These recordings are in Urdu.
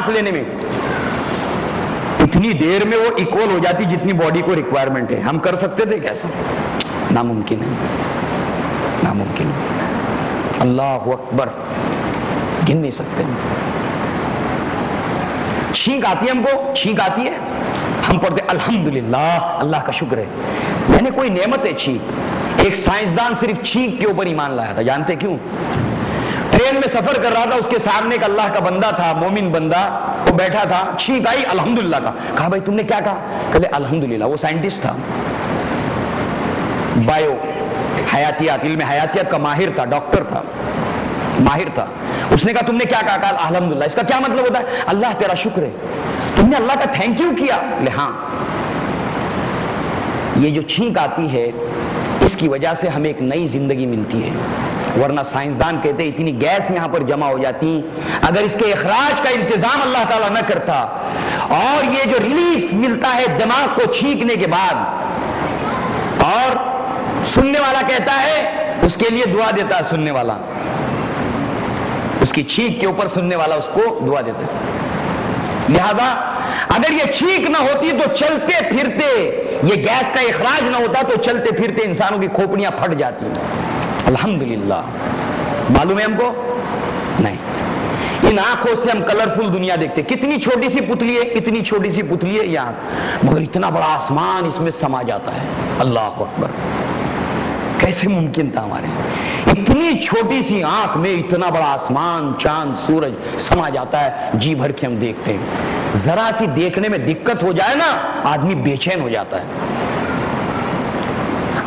سانس لینے میں اتنی دیر میں وہ ایکول ہو جاتی جتنی باڈی کو ریکوائرمنٹ ہے. ہم کر سکتے تھے کیسا؟ ناممکن ہے، ناممکن ہے. اللہ اکبر، گن نہیں سکتے. چھینک آتی ہے ہم کو، چھینک آتی ہے، ہم پڑھتے الحمدللہ، اللہ کا شکر ہے. یعنی کوئی نعمت ہے چھینک. ایک سائنسدان صرف چھینک کے اوپر ایمان لایا تھا. جانتے کیوں؟ ٹرین میں سفر کر رہا تھا، اس کے سامنے ایک اللہ کا بندہ تھا، مومن بندہ، وہ بیٹھا تھا. چھینک آئی، الحمدللہ کا. کہا بھائی تم نے کیا کہا؟ کہے الحمدللہ. وہ سائنٹسٹ تھا، بایو حیاتیات، علم حیاتیات کا ماہر تھا، ڈاکٹر تھا، ماہر تھا. اس نے کہا تم نے کیا کہا؟ کہا الحمدللہ. اس کا کیا مطلب ہوتا ہے؟ اللہ تیرا شکر ہے. تم نے اللہ کا تھینک یو کیا؟ لے ہاں. یہ جو چھینک آتی ہے اس کی وجہ سے ہمیں ایک نئی زندگی ملتی ہے. ورنہ سائنسدان کہتے ہیں اتنی گیس یہاں پر جمع ہو جاتی، اگر اس کے اخراج کا انتظام اللہ تعالیٰ نہ کرتا، اور یہ جو ریلیف ملتا ہے دماغ کو چھینکنے کے بعد، اور سننے والا کہتا ہے اس کے لیے دعا دیتا ہے، سننے والا اس کی چھینک کے اوپر سننے والا اس کو دعا دیتا ہے. لہذا اگر یہ چھینک نہ ہوتی تو چلتے پھرتے، یہ گیس کا اخراج نہ ہوتا تو چلتے پھرتے انسانوں کی کھوپڑیاں پھٹ جاتی. الحمدللہ. معلوم ہے ہم کو؟ نہیں. ان آنکھوں سے ہم کلرفل دنیا دیکھتے. کتنی چھوٹی سی پتلی ہے، اتنی چھوٹی سی پتلی ہے یہ آنکھ، مگر اتنا بڑا آسمان اس میں سما جاتا ہے. اللہ اکبر، کیسے ممکن تھا ہمارے؟ اتنی چھوٹی سی آنکھ میں اتنا بڑا آسمان، چاند، سورج سما جاتا ہے. جی بھر کے ہم دیکھتے ہیں. ذرا سی دیکھنے میں دقت ہو جائے نا آدمی بے چین ہو جاتا ہے.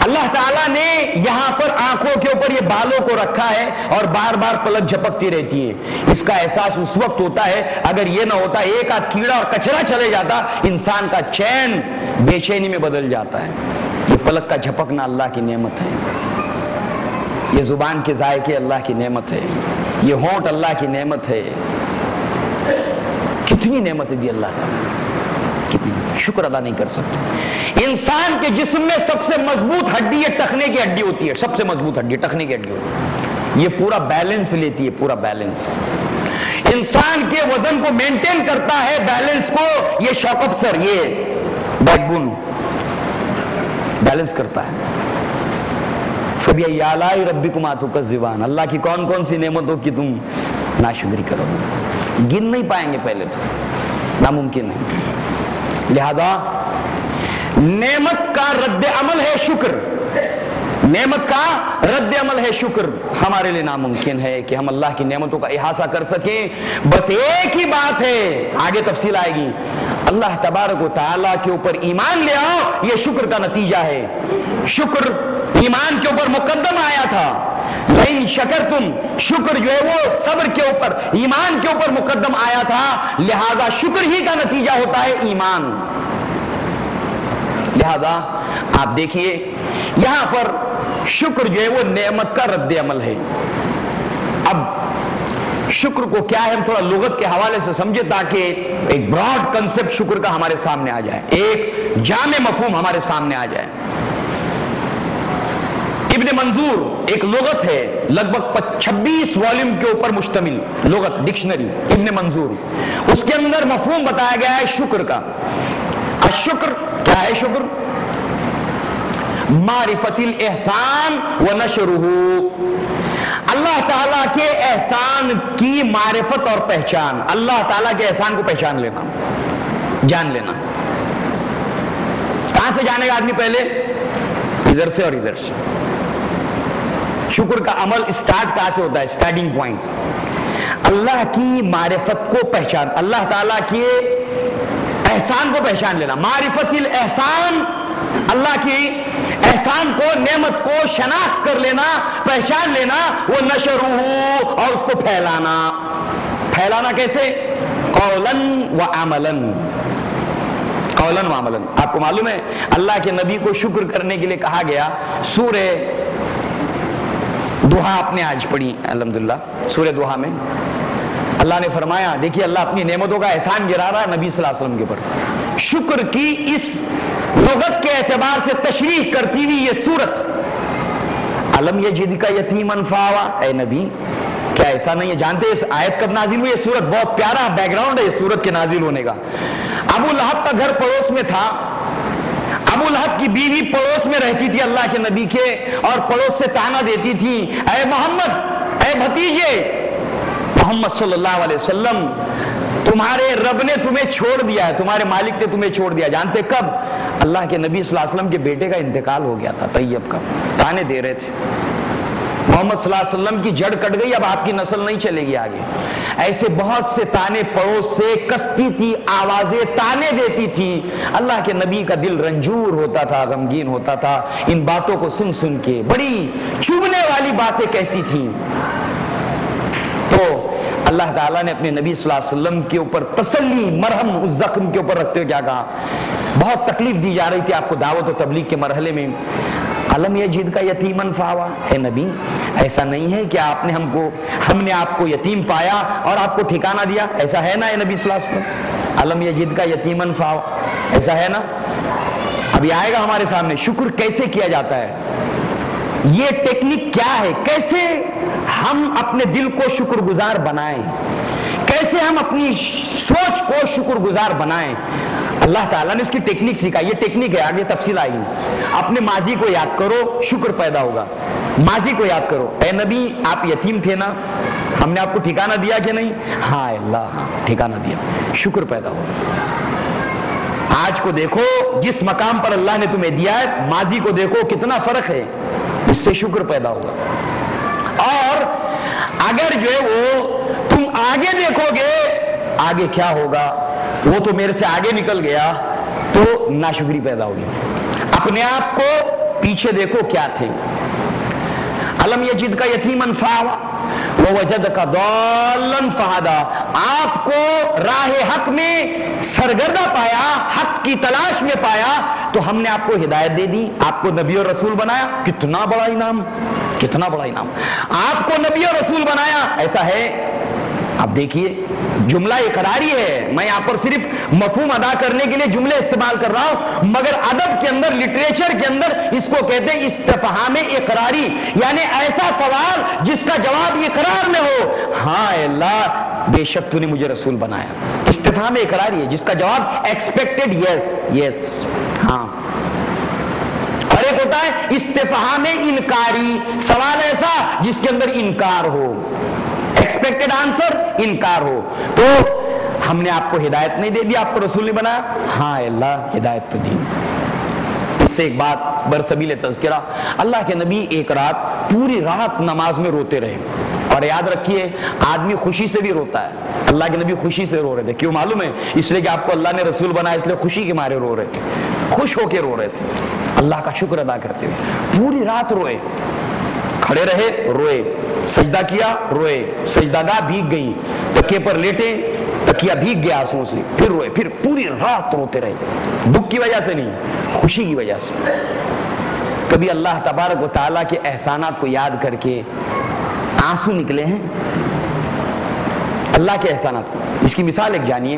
اللہ تعالیٰ نے یہاں پر آنکھوں کے اوپر یہ بالوں کو رکھا ہے اور بار بار پلک جھپکتی رہتی ہے. اس کا احساس اس وقت ہوتا ہے، اگر یہ نہ ہوتا ایک آدھ کیڑا اور کچرا چلے جاتا انسان کا چین بے چینی میں بدل جاتا ہے. یہ پلک کا جھپکنا اللہ کی نعمت ہے. یہ زبان کے ذائقے اللہ کی نعمت ہے. یہ ہونٹ اللہ کی نعمت ہے. کتنی نعمتیں دی اللہ تعالیٰ، کتنی شکر ادا نہیں کر سکتے. انسان کے جسم میں سب سے مضبوط ہڈی یہ ٹخنے کی ہڈی ہوتی ہے. سب سے مضبوط ہڈی ٹخنے کی ہڈی ہوتی ہے. یہ پورا بیلنس لیتی ہے، پورا بیلنس. انسان کے وزن کو مینٹین کرتا ہے، بیلنس کو یہ شوک ابسر، یہ بیک بون بیلنس کرتا ہے. فَبِأَيِّ آلَاءِ رَبِّكُمَا تُكَذِّبَانِ. اللہ کی کون کون سی نعمتوں کی تم ناشکری کرو گے؟ گن نہیں پائیں گے، پہلے تو ناممکن ہے. لہذا نعمت کا رد عمل ہے شکر. نعمت کا رد عمل ہے شکر. ہمارے لیے ناممکن ہے کہ ہم اللہ کی نعمتوں کا احاطہ کر سکیں. بس ایک ہی بات ہے، آگے تفصیل آئے گی. اللہ تبارک و تعالیٰ کے اوپر ایمان لے آؤ، یہ شکر کا نتیجہ ہے. شکر ایمان کے اوپر مقدم آیا تھا. لئن شکرتم، شکر جو ہے وہ صبر کے اوپر، ایمان کے اوپر مقدم آیا تھا. لہذا شکر ہی کا نتیجہ ہوتا ہے ایمان. لہذا آپ دیکھیے یہاں پر شکر جو ہے وہ نعمت کا رد عمل ہے. اب شکر کو کیا ہے ہم تھوڑا لغت کے حوالے سے سمجھے تاکہ ایک براڈ کنسپٹ شکر کا ہمارے سامنے آ جائے، ایک جامع مفہوم ہمارے سامنے آ جائے. ابن منظور ایک لغت ہے، لگ بھگ 26 والیوم کے اوپر مشتمل لغت، ڈکشنری ابن منظور. اس کے اندر مفہوم بتایا گیا ہے شکر کا. الشکر کیا ہے؟ شکر معرفت الاحسان و نشرہ، اللہ تعالیٰ کے احسان کی معرفت اور پہچان. اللہ تعالیٰ کے احسان کو پہچان لینا، جان لینا. کہاں سے جانے گا آدمی؟ پہلے ادھر سے اور ادھر سے. شکر کا عمل اسٹارٹ کہاں سے ہوتا ہے؟ اسٹارٹنگ پوائنٹ اللہ کی معرفت کو پہچان، اللہ تعالیٰ کے احسان کو پہچان لینا. معرفت الاحسان، اللہ کی احسان کو، نعمت کو شناخت کر لینا، پہچان لینا. وہ نشرہ، اور اس کو پھیلانا. پھیلانا کیسے؟ قولاً و عملاً. قولاً و عملاً. آپ کو معلوم ہے اللہ کے نبی کو شکر کرنے کے لیے کہا گیا. سورہ دوحہ آپ نے آج پڑھی الحمدللہ. سورہ دوحہ میں اللہ نے فرمایا، دیکھیے اللہ اپنی نعمتوں کا احسان گرا رہا ہے نبی صلی اللہ علیہ وسلم کے اوپر. شکر کی اس لغت کے اعتبار سے تشریح کرتی ہوئی یہ سورت، الم یجدک یتیما فآویٰ، اے نبی کیا ایسا نہیں ہے؟ جانتے اس آیت کب نازل ہوئی؟ یہ سورت بہت پیارا بیک گراؤنڈ ہے اس سورت کے نازل ہونے کا۔ ابو لہب کا گھر پڑوس میں تھا، ابو لہب کی بیوی پڑوس میں رہتی تھی اللہ کے نبی کے، اور پڑوس سے تانا دیتی تھی، اے محمد، اے بھتیجے محمد صلی اللہ علیہ وسلم، تمہارے رب نے تمہیں چھوڑ دیا ہے، تمہارے مالک نے تمہیں چھوڑ دیا۔ جانتے کب؟ اللہ کے نبی صلی اللہ علیہ وسلم کے بیٹے کا انتقال ہو گیا تھا، طیب کا۔ تانے دے رہے تھے، محمد صلی اللہ علیہ وسلم کی جڑ کٹ گئی، اب آپ کی نسل نہیں چلے گی آگے۔ ایسے بہت سے تانے پڑوس سے کستی تھی، آوازیں تانے دیتی تھی۔ اللہ کے نبی کا دل رنجور ہوتا تھا، غمگین ہوتا تھا، ان باتوں کو سن سن کے بڑی چبھنے والی باتیں کہتی تھی۔ تو اللہ تعالیٰ نے اپنے نبی صلی اللہ علیہ وسلم کے اوپر تسلی، مرہم اس زخم کے اوپر رکھتے ہوئے کیا کہا؟ بہت تکلیف دی جا رہی تھی آپ کو دعوت و تبلیغ کے مرحلے میں۔ علم یجد کا یتیمن فاوا، ہے نبی ایسا نہیں ہے کہ ہم نے آپ کو یتیم پایا اور آپ کو ٹھکانہ دیا، ایسا ہے نا اے نبی صلی اللہ علیہ وسلم؟ علم یجد کا یتیمن فاوا، ایسا ہے نا؟ ابھی آئے گا ہمارے سامنے شکر کیسے کیا جاتا ہے، یہ ٹیکنک کیا ہے، کیسے ہم اپنے دل کو شکر گزار بنائیں، کیسے ہم اپنی سوچ کو شکر گزار بنائیں۔ اللہ تعالیٰ نے اس کی ٹیکنک سکھائی، یہ ٹیکنک ہے، آگے تفصیل آئے گی۔ اپنے ماضی کو یاد کرو، شکر پیدا ہوگا۔ ماضی کو یاد کرو، اے نبی آپ یتیم تھے نا، ہم نے آپ کو ٹھکانہ دیا کہ نہیں؟ ہاں اللہ، ہاں ٹھکانہ دیا، شکر پیدا ہوگا۔ آج کو دیکھو جس مقام پر اللہ نے تمہیں دیا ہے، ماضی کو دیکھو کتنا فرق ہے، اس سے شکر پیدا ہوگا۔ اور اگر جو ہے وہ تم آگے دیکھو گے، آگے کیا ہوگا، وہ تو میرے سے آگے نکل گیا، تو ناشکری پیدا ہوگی۔ اپنے آپ کو پیچھے دیکھو کیا تھے۔ علم یجد کا یتیمن فآوا ووجدک ضالا فہدا، آپ کو راہ حق میں سرگردہ پایا، حق کی تلاش میں پایا، تو ہم نے آپ کو ہدایت دے دی، آپ کو نبی اور رسول بنایا۔ کتنا بڑا انعام، کتنا بڑا انعام، آپ کو نبی اور رسول بنایا۔ ایسا ہے؟ اب دیکھیے جملہ اقراری ہے، میں یہاں پر صرف مفہوم ادا کرنے کے لیے جملے استعمال کر رہا ہوں، مگر ادب کے اندر، لٹریچر کے اندر اس کو کہتے ہیں استفہام اقراری، یعنی ایسا سوال جس کا جواب اقرار میں ہو۔ ہاں اللہ بے شک تو نے مجھے رسول بنایا، استفہام اقراری ہے جس کا جواب ایکسپیکٹڈ یس، یس، ہاں۔ اور ایک ہوتا ہے استفہام انکاری، سوال ایسا جس کے اندر انکار ہو، ایکسپیکٹڈ آنسر انکار ہو۔ تو ہم نے آپ کو ہدایت نہیں دے دی، آپ کو رسول نہیں بنایا؟ ہاں اللہ ہدایت تو دی۔ اس سے ایک بات برسبیل تذکرہ، اللہ کے نبی ایک رات پوری رات نماز میں روتے رہے، اور یاد رکھیے آدمی خوشی سے بھی روتا ہے، اللہ کے نبی خوشی سے رو رہے تھے۔ کیوں معلوم ہے؟ اس لیے کہ آپ کو اللہ نے رسول بنایا، اس لیے خوشی کے مارے رو رہے تھے، خوش ہو کے رو رہے تھے، اللہ کا شکر ادا کرتے ہوئے پوری رات روئے، کھڑے رہے روئے، سجدہ کیا روئے، سجدہ گاہ بھیگ گئی، تکیے پر لیٹے تکیہ بھیگ گیا آنسوں سے، پھر روئے، پھر پوری رات روتے رہے، دکھ کی وجہ سے نہیں، خوشی کی وجہ سے۔ کبھی اللہ تبارک و تعالیٰ کے احسانات کو یاد کر کے آنسو نکلے ہیں؟ اللہ کے احسانات کو، اس کی مثال ایک جانیے۔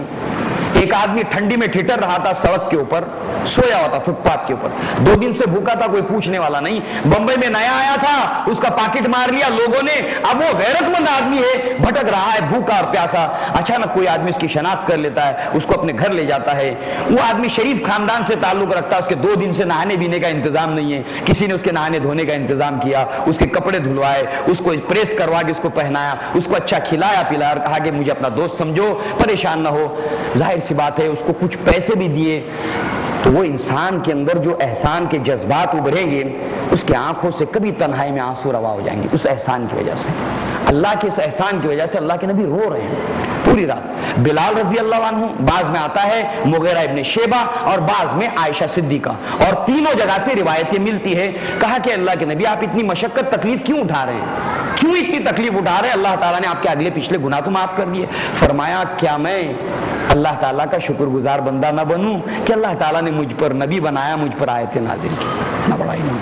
ایک آدمی ٹھنڈی میں ٹھٹر رہا تھا، سڑک کے اوپر سویا ہوا تھا، فٹ پاتھ کے اوپر، 2 دن سے بھوکا تھا، کوئی پوچھنے والا نہیں، بمبئی میں نیا آیا تھا، اس کا پاکٹ مار لیا لوگوں نے، اب وہ غیرت مند آدمی ہے، بھٹک رہا ہے بھوکا اور پیاسا، اچانک کوئی آدمی اس کی شناخت کر لیتا ہے، اس کو اپنے گھر لے جاتا ہے۔ وہ آدمی شریف خاندان سے تعلق رکھتا ہے، اس کے 2 دن سے نہانے پینے کا انتظام نہیں ہے، کسی نے اس کے نہانے دھونے کا انتظام کیا، اس کے کپڑے دھلوائے، اس کو پریس کروا کے اس کو پہنایا، اس کو اچھا کھلایا پلایا اور کہا کہ مجھے اپنا دوست سمجھو، پریشان نہ ہو۔ ظاہر سی بات ہے اس کو کچھ پیسے بھی دیے، تو وہ انسان کے اندر جو احسان کے جذبات ابھریں گے، اس کے آنکھوں سے کبھی تنہائی میں آنسو روا ہو جائیں گے، اس احسان کی وجہ سے، اللہ کے اس احسان کی وجہ سے۔ اللہ کے نبی رو رہے ہیں پوری رات۔ بلال رضی اللہ عنہ، بعض میں آتا ہے مغیرہ ابن شیبہ، اور بعض میں عائشہ صدیقہ، اور تینوں جگہ سے روایتیں ملتی ہے۔ کہا کہ اللہ کے نبی آپ اتنی مشقت تکلیف کیوں اٹھا رہے ہیں، کیوں اتنی تکلیف اٹھا رہے ہیں؟ اللہ تعالیٰ نے آپ کے اگلے پچھلے گناہ تو معاف کر دیے۔ فرمایا کیا میں اللہ تعالیٰ کا شکر گزار بندہ نہ بنوں کہ اللہ تعالیٰ نے مجھ پر نبی بنایا، مجھ پر آیتیں نازل کی؟ نہ بڑا انعام۔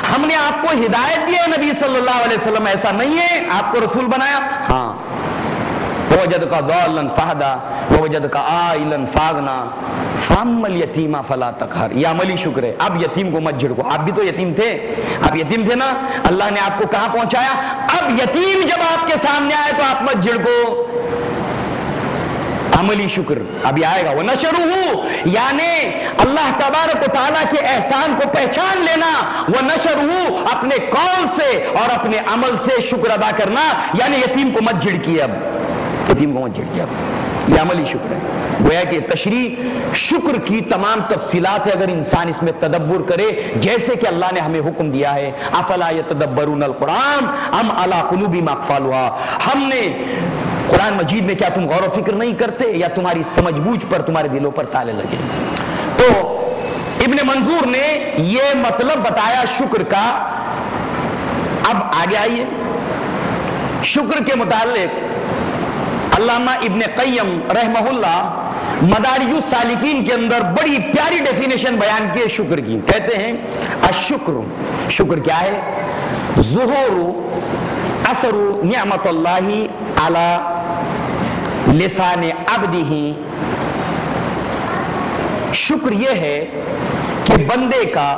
ہم نے آپ کو ہدایت دی ہے نبی صلی اللہ علیہ وسلم، ایسا نہیں ہے آپ کو رسول بنایا؟ ہاں ووجدک ضالا فہدا ووجدک عائلا فاغنا فاما الیتیم فلا تقہر. یہ عملی شکر ہے. اب یتیم کو مت جھڑکو. آپ بھی تو یتیم تھے, آپ یتیم تھے نا, اللہ نے آپ کو کہاں پہنچایا. اب یتیم جب آپ کے سامنے آئے تو آپ مت جھڑکو. عملی شکر ابھی آئے گا. وَنَشَرُهُ یعنی اللہ تبارک و تعالیٰ کے احسان کو پہچان لینا. وَنَشَرُهُ اپنے قول سے اور اپنے عمل سے شکر ادا کرنا. یعنی یتیم کو مت جھڑکیے, اب یتیم کو مت جھڑکیے. اب یہ عملی شکر ہے. گویا کہ تشریح شکر کی تمام تفصیلات ہے اگر انسان اس میں تدبر کرے, جیسے کہ اللہ نے ہمیں حکم دیا ہے افلا یتدبرون القرآن ام علی قلوب اقفالها. ہم نے قرآن مجید میں کیا تم غور و فکر نہیں کرتے یا تمہاری سمجھ بوجھ پر تمہارے دلوں پر تالے لگے. تو ابن منظور نے یہ مطلب بتایا شکر کا. اب آگے آئیے, شکر کے متعلق علامہ ابن قیم رحمہ اللہ مدارج السالکین کے اندر بڑی پیاری ڈیفینیشن بیان کی ہے شکر کی. کہتے ہیں الشکر, شکر کیا ہے, ظہور اثر نعمت اللہ علی لسان عبدہ. شکر یہ ہے کہ بندے کا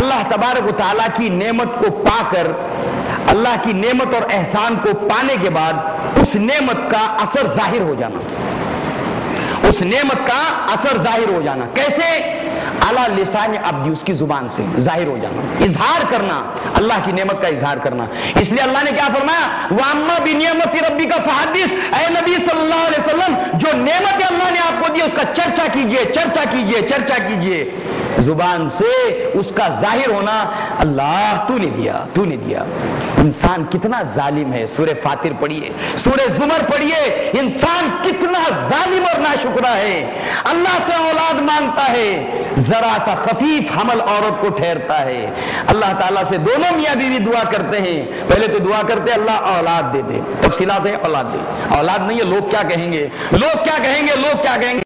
اللہ تبارک و تعالیٰ کی نعمت کو پا کر, اللہ کی نعمت اور احسان کو پانے کے بعد اس نعمت کا اثر ظاہر ہو جانا, اس نعمت کا اثر ظاہر ہو جانا. کیسے؟ اعلیٰ لسان عبدی, اس کی زبان سے ظاہر ہو جانا, اظہار کرنا, اللہ کی نعمت کا اظہار کرنا. اس لیے اللہ نے کیا فرمایا, وَأَمَّا بِنِعْمَتِ رَبِّكَ فَحَدِّثْ. اے نبی صلی اللہ علیہ وسلم, جو نعمت اللہ نے آپ کو دی اس کا چرچا کیجئے, چرچا کیجئے, چرچا کیجئے. زبان سے اس کا ظاہر ہونا, اللہ تو نے دیا, تو نے دیا. انسان کتنا ظالم ہے. سورہ فاطر پڑھیے, سورہ زمر پڑھیے. انسان کتنا ظالم اور ناشکرا ہے. اللہ سے اولاد مانگتا ہے, ذرا سا خفیف حمل عورت کو ٹھہرتا ہے. اللہ تعالیٰ سے دونوں میاں بیوی دعا کرتے ہیں, پہلے تو دعا کرتے ہیں اللہ اولاد دے دے, تفصیلات ہیں اولاد دے. اولاد نہیں ہے, لوگ کیا کہیں گے, لوگ کیا کہیں گے, لوگ کیا کہیں گے.